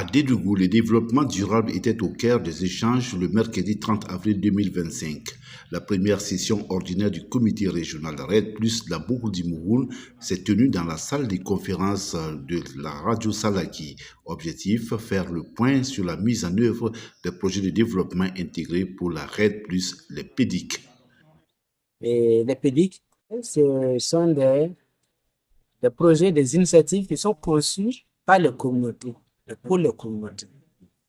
À Dédougou, le développement durable était au cœur des échanges le mercredi 30 avril 2025. La première session ordinaire du comité régional RED plus la Boucle du Mouroun s'est tenue dans la salle des conférences de la radio Salaki. Objectif, faire le point sur la mise en œuvre des projets de développement intégrés pour la RED plus les PEDIC. Et les PEDIC, ce sont des projets, des initiatives qui sont conçues par les communautés, pour les communautés.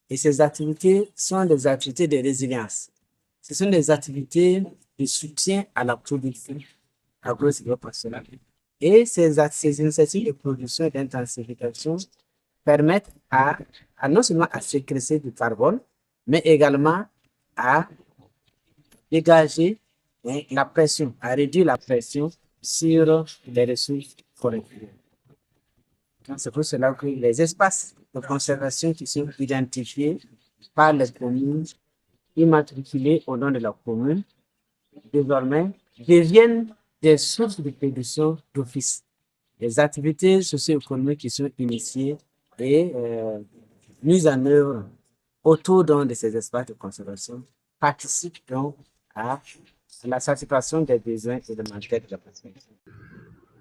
Et ces activités sont des activités de résilience. Ce sont des activités de soutien à la production agro-silvopastorale. Et ces initiatives de production et d'intensification permettent à non seulement à séquestrer du carbone, mais également à dégager la pression, à réduire la pression sur les ressources forestières. C'est pour cela que les espaces de conservation qui sont identifiés par les communes, immatriculés au nom de la commune, désormais deviennent des sources de production d'office. Les activités socio-économiques qui sont initiées et mises en œuvre autour de ces espaces de conservation participent donc à la satisfaction des besoins élémentaires de la population.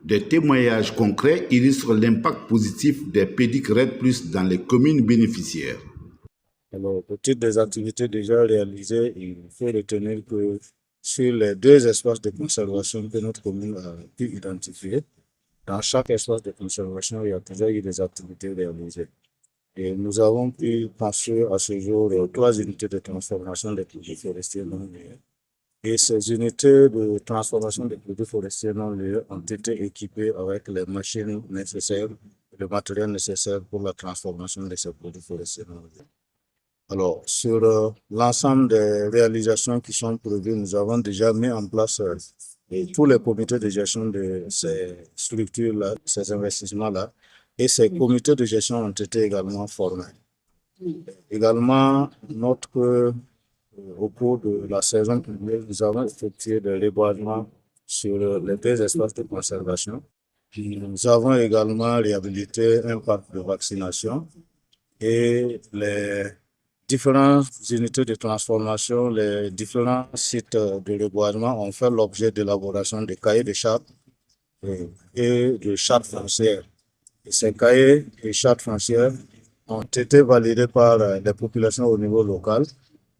Des témoignages concrets illustrent l'impact positif des PEDIC RED plus dans les communes bénéficiaires. Alors, pour toutes les activités déjà réalisées, il faut retenir que sur les 2 espaces de conservation que notre commune a pu identifier, dans chaque espace de conservation, il y a déjà eu des activités réalisées. Et nous avons pu construire à ce jour 3 unités de transformation des produits forestiers non liés. Et ces unités de transformation des produits forestiers non liés ont été équipées avec les machines nécessaires, le matériel nécessaire pour la transformation de ces produits forestiers non liés. Alors, sur l'ensemble des réalisations qui sont prévues, nous avons déjà mis en place tous les comités de gestion de ces structures-là, ces investissements-là, et ces comités de gestion ont été également formés. Également, au cours de la saison pluvieuse, nous avons effectué des reboisements sur les 2 espaces de conservation. Nous avons également réhabilité un parc de vaccination et les différentes unités de transformation, les différents sites de reboisement ont fait l'objet d'élaboration de cahiers de chartes et de chartes foncières. Et ces cahiers et chartes foncières ont été validés par les populations au niveau local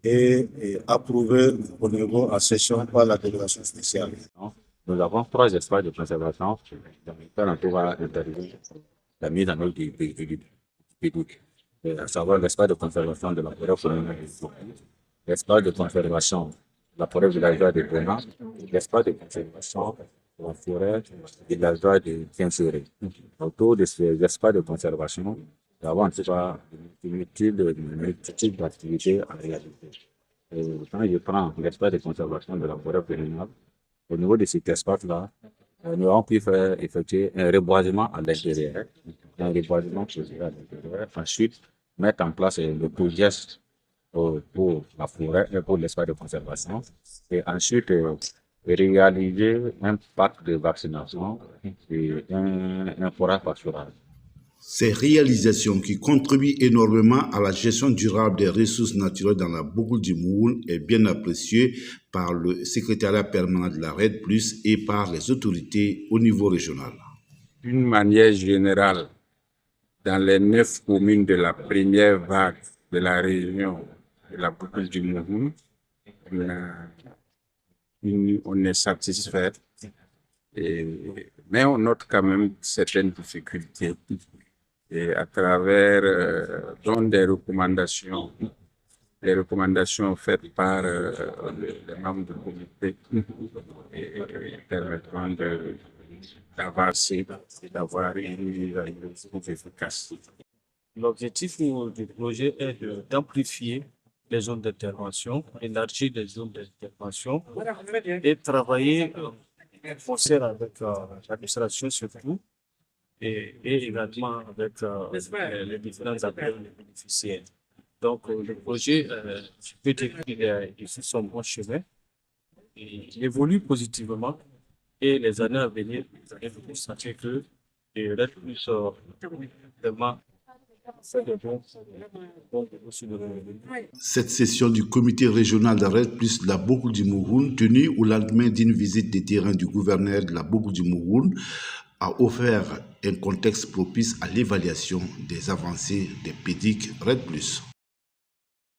et approuvés au niveau en session par la délégation spéciale. Nous avons 3 espaces de conservation dans lesquels on va intervenir la mise en œuvre du PEDIC. À savoir l'espace de conservation de la forêt communale de Soukou, l'espace de conservation de la forêt villageoise de Bona, l'espace de conservation de la forêt villageoise de Kinséré. Autour de ces espaces de conservation, nous avons en tout cas une multitude d'activités à réaliser. Quand je prends l'espace de conservation de la forêt communale, au niveau de cet espace-là, nous avons pu effectuer un reboisement à l'intérieur, ensuite mettre en place le projet pour la forêt et pour l'espace de conservation, et ensuite réaliser un parc de vaccination et un forage pastoral. Ces réalisations qui contribuent énormément à la gestion durable des ressources naturelles dans la Boucle du Mouroun est bien appréciée par le secrétariat permanent de la RED+, et par les autorités au niveau régional. D'une manière générale, dans les 9 communes de la première vague de la région de la Boucle du Mouroun, on est satisfait, mais on note quand même certaines difficultés. Et à travers des recommandations faites par les membres du comité permettront d'avancer et d'avoir une réponse efficace. L'objectif du projet est d'amplifier les zones d'intervention, élargir les zones d'intervention et travailler en concert avec l'administration surtout, et également avec les différents acteurs bénéficiaires. Donc, le projet, je peux dire qu'il est sur son bon chemin. Il évolue positivement et les années à venir, vous allez constater que les RED+ vraiment fait des dons, donc aussi de Cette session du comité régional d'arrêt plus la Bokul du Mouhoun, tenue au lendemain d'une visite des terrains du gouverneur de la Bokul du Mouhoun, a offert un contexte propice à l'évaluation des avancées des PEDIC RED+.